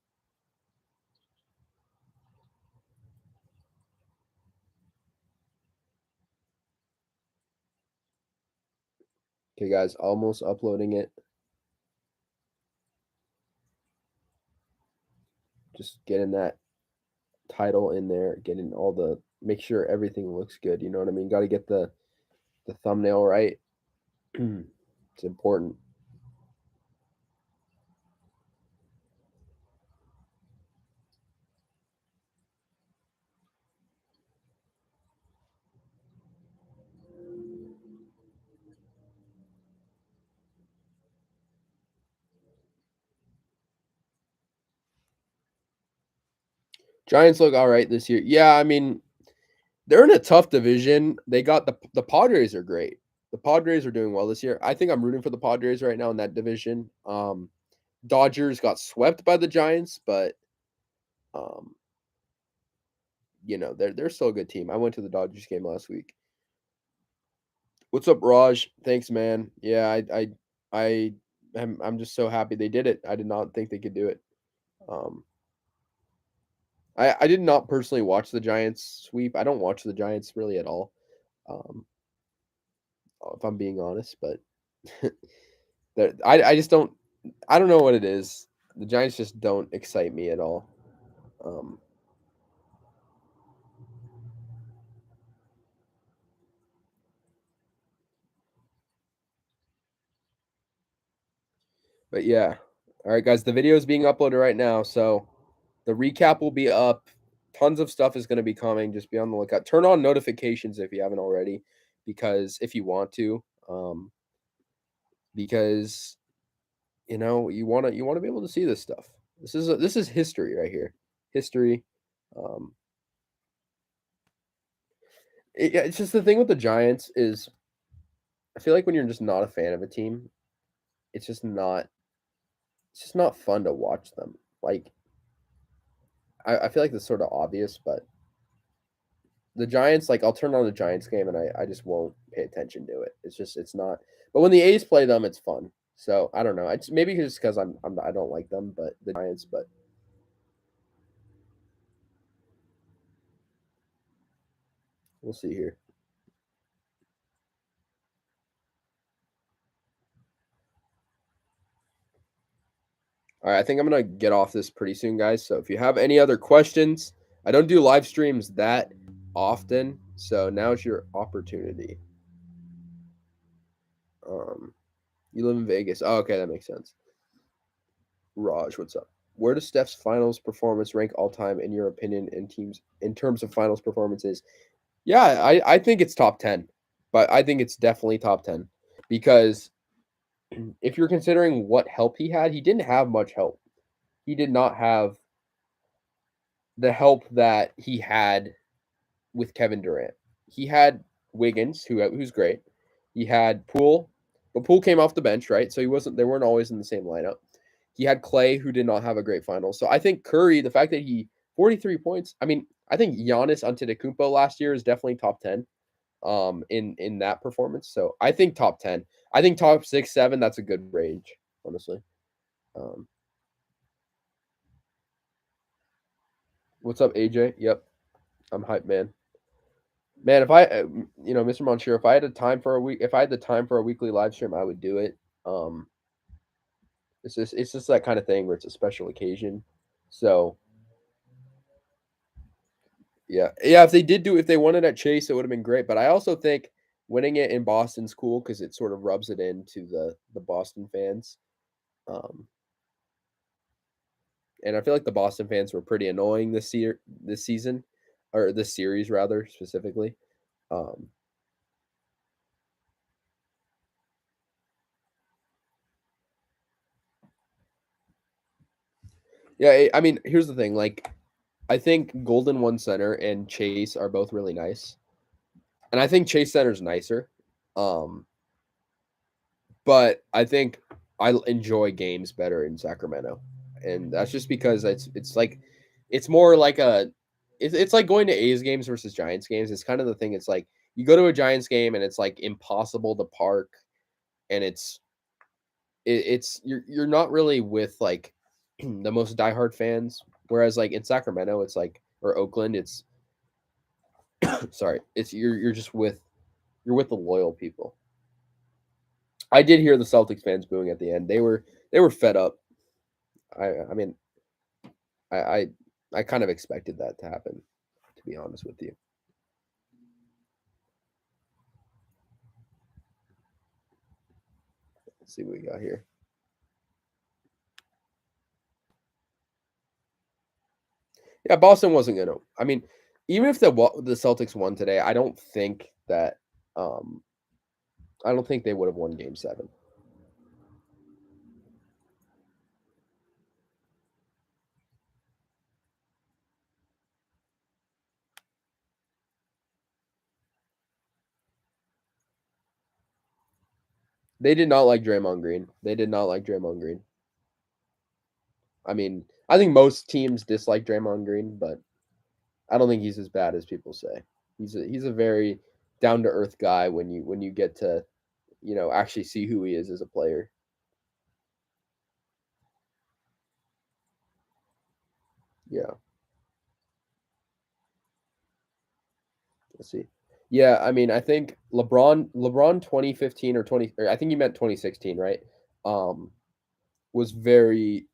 Okay, guys, almost uploading it. Just getting that title in there, getting all the make sure everything looks good. You know what I mean? Got to get the thumbnail right. It's important. Giants look all right this year. Yeah, I mean, they're in a tough division. They got the Padres are great. The Padres are doing well this year. I think I'm rooting for the Padres right now in that division. Dodgers got swept by the Giants, but um, they're still a good team. I went to the Dodgers game last week. What's up, Raj? Thanks, man. Yeah, I'm just so happy they did it. I did not think they could do it. Um, I did not personally watch the Giants sweep. I don't watch the Giants really at all. Um, if I'm being honest, but I just don't. I don't know what it is. The Giants just don't excite me at all. Um, but yeah, all right, guys. The video is being uploaded right now, so the recap will be up. Tons of stuff is going to be coming. Just be on the lookout. Turn on notifications if you haven't already, because if you want to, because you want to be able to see this stuff. This is history right here. History. Um, Yeah, it's just the thing with the Giants is I feel like when you're just not a fan of a team, it's just not it's just not fun to watch them. Like I feel like that's sort of obvious, but the Giants, like I'll turn on the Giants game and I just won't pay attention to it. It's not. But when the A's play them, it's fun. So I don't know. It's maybe just because I don't like them, but the Giants. But we'll see here. All right, I think I'm gonna get off this pretty soon, guys. So if you have any other questions, I don't do live streams that often, so now's your opportunity. You live in Vegas. Oh, okay, that makes sense. Raj, what's up? Where does Steph's finals performance rank all time in your opinion in teams in terms of finals performances? Yeah, I think it's top 10, but I think it's definitely top 10 because if you're considering what help he had, he didn't have much help. He did not have the help that he had with Kevin Durant. He had Wiggins, who's great. He had Poole, but Poole came off the bench, right? So he wasn't. They weren't always in the same lineup. He had Clay, who did not have a great final. So I think Curry, the fact that he 43 points. I mean, I think Giannis Antetokounmpo last year is definitely top 10 in that performance. So I think top 10. I think top 6, 7, that's a good range, honestly. Um, what's up, AJ? Yep, I'm hype, man. Man, if Mr. Monsieur, if I had a time for a week, if I had the time for a weekly live stream, I would do it. Um, it's just that kind of thing where it's a special occasion. So yeah, yeah. If they won it at Chase, it would have been great. But I also think winning it in Boston's cool because it sort of rubs it into the Boston fans. Um, and I feel like the Boston fans were pretty annoying this season, or this series rather specifically. Um, yeah, I mean, here's the thing. Like, I think Golden One Center and Chase are both really nice, and I think Chase Center's nicer. Um, but I think I enjoy games better in Sacramento, and that's just because it's like it's more like it's like going to A's games versus Giants games. It's kind of the thing. It's like you go to a Giants game and it's like impossible to park, and it's you're not really with like the most diehard fans. Whereas like in Sacramento, it's like or Oakland, it's sorry, it's you're just with you're with the loyal people. I did hear the Celtics fans booing at the end. They were fed up. I mean I I kind of expected that to happen, to be honest with you. Let's see what we got here. Yeah, Boston wasn't gonna. I mean, even if the Celtics won today, um I don't think they would have won Game 7. They did not like Draymond Green. They did not like Draymond Green. I mean, I think most teams dislike Draymond Green, but I don't think he's as bad as people say. He's a very down to earth guy when you get to actually see who he is as a player. Yeah, let's see. Yeah, I mean, I think LeBron 2015 or 20 or I think you meant 2016, right? Um was very,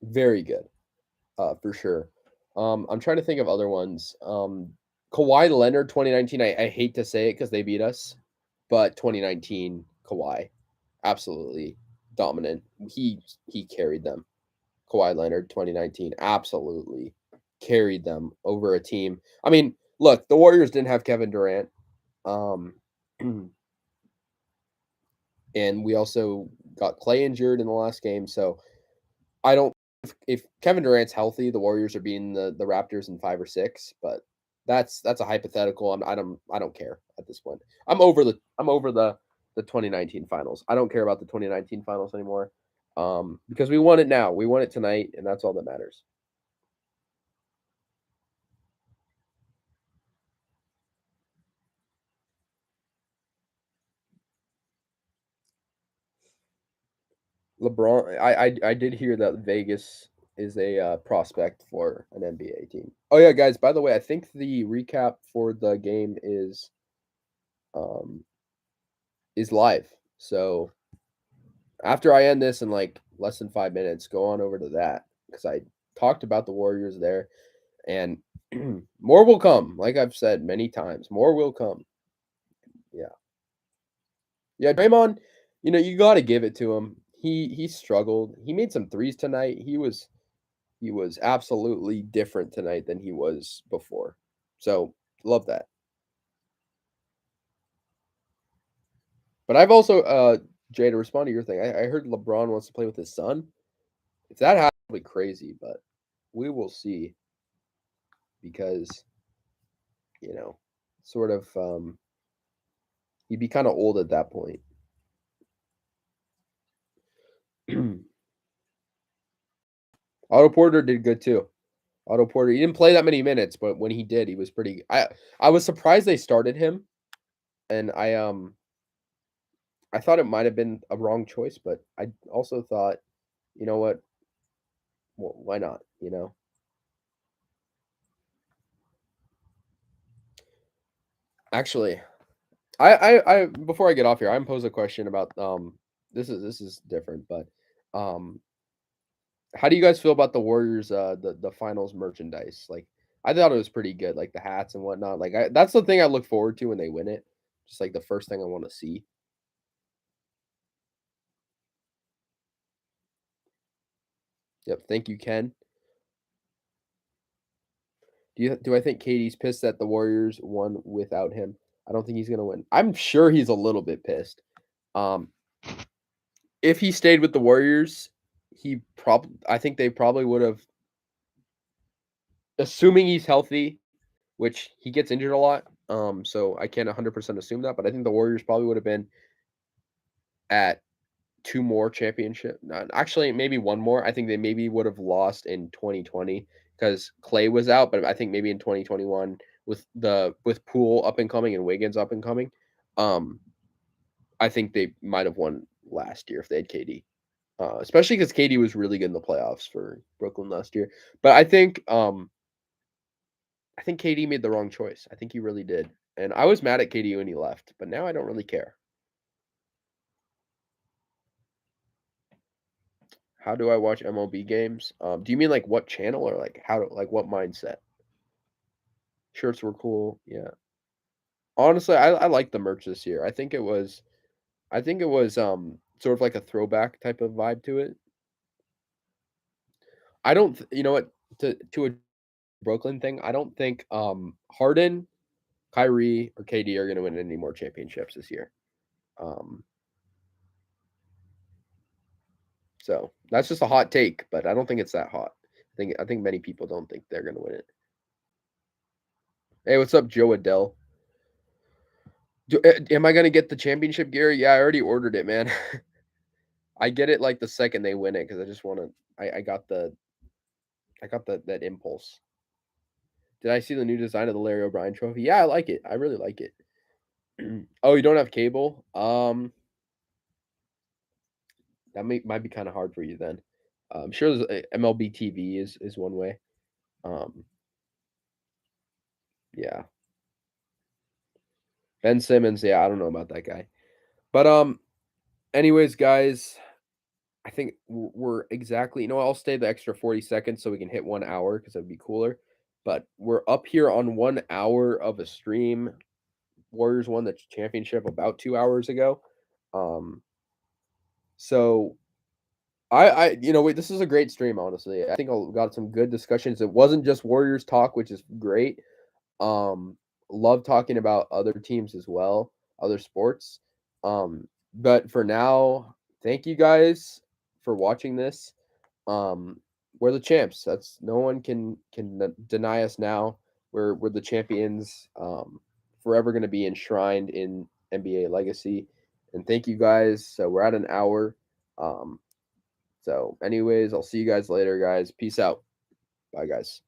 very good, for sure. I'm trying to think of other ones. Kawhi Leonard 2019, I hate to say it because they beat us, but 2019 Kawhi, absolutely dominant. He carried them. Kawhi Leonard 2019 absolutely carried them over a team. I mean, look, the Warriors didn't have Kevin Durant. Um and we also got Clay injured in the last game, so I don't if Kevin Durant's healthy, the Warriors are beating the Raptors in 5 or 6, but That's a hypothetical. I don't care at this point. I'm over the 2019 finals. I don't care about the 2019 finals anymore. Because we won it now. We won it tonight, and that's all that matters. LeBron, I did hear that Vegas is a prospect for an NBA team. Oh yeah, guys. By the way, I think the recap for the game um is live. So after I end this in like less than 5 minutes, go on over to that because I talked about the Warriors there, and more will come. Like I've said many times, more will come. Yeah, yeah. Draymond, you got to give it to him. He struggled. He made some threes tonight. He was absolutely different tonight than he was before. So love that. But I've also Jay, to respond to your thing, I heard LeBron wants to play with his son. If that happens, it'll be crazy, but we will see because you know, sort of he'd be kind of old at that point. Otto Porter did good too. Otto Porter, he didn't play that many minutes, but when he did, he was pretty. I was surprised they started him, and I thought it might have been a wrong choice, but I also thought, you know what, well, why not? Actually, I before I get off here, I'm pose a question about this is different, but um how do you guys feel about the Warriors the finals merchandise? Like I thought it was pretty good, like the hats and whatnot. Like that's the thing I look forward to when they win it. Just like the first thing I want to see. Yep, thank you, Ken. Do I think Katie's pissed that the Warriors won without him? I don't think he's gonna win. I'm sure he's a little bit pissed. Um, if he stayed with the Warriors, I think they probably would have, assuming he's healthy, which he gets injured a lot. So I can't 100% assume that, but I think the Warriors probably would have been at two more championship. Actually, maybe one more. I think they maybe would have lost in 2020 because Clay was out, but I think maybe in 2021 with Poole up and coming and Wiggins up and coming, um, I think they might have won last year if they had KD. Especially because KD was really good in the playoffs for Brooklyn last year. But I think KD made the wrong choice. I think he really did. And I was mad at KD when he left, but now I don't really care. How do I watch MLB games? Do you mean like what channel or like like what mindset? Shirts were cool. Yeah. Honestly, I like the merch this year. I think it was sort of like a throwback type of vibe to it. I don't you know what, to a Brooklyn thing, I don't think Harden, Kyrie, or KD are gonna win any more championships this year. Um so that's just a hot take, but I don't think it's that hot. I think many people don't think they're gonna win it. Hey, what's up, Joe Adele? Am I gonna get the championship gear? Yeah, I already ordered it, man. I get it like the second they win it because I just want to. I got that impulse. Did I see the new design of the Larry O'Brien trophy? Yeah, I like it. I really like it. Oh, you don't have cable? That might be kind of hard for you then. I'm sure MLB TV is one way. Um, yeah, Ben Simmons. Yeah, I don't know about that guy, but anyways, guys, I think we're exactly. I'll stay the extra 40 seconds so we can hit 1 hour because that'd be cooler. But we're up here on 1 hour of a stream. Warriors won the championship about 2 hours ago. Um, so wait, this is a great stream. Honestly, I think I got some good discussions. It wasn't just Warriors talk, which is great. Um, love talking about other teams as well, other sports. But for now, thank you guys for watching this. We're the champs. That's no one can deny us now. we're the champions. Forever going to be enshrined in NBA legacy. And thank you guys. So we're at an hour. So, anyways, I'll see you guys later, guys. Peace out. Bye, guys.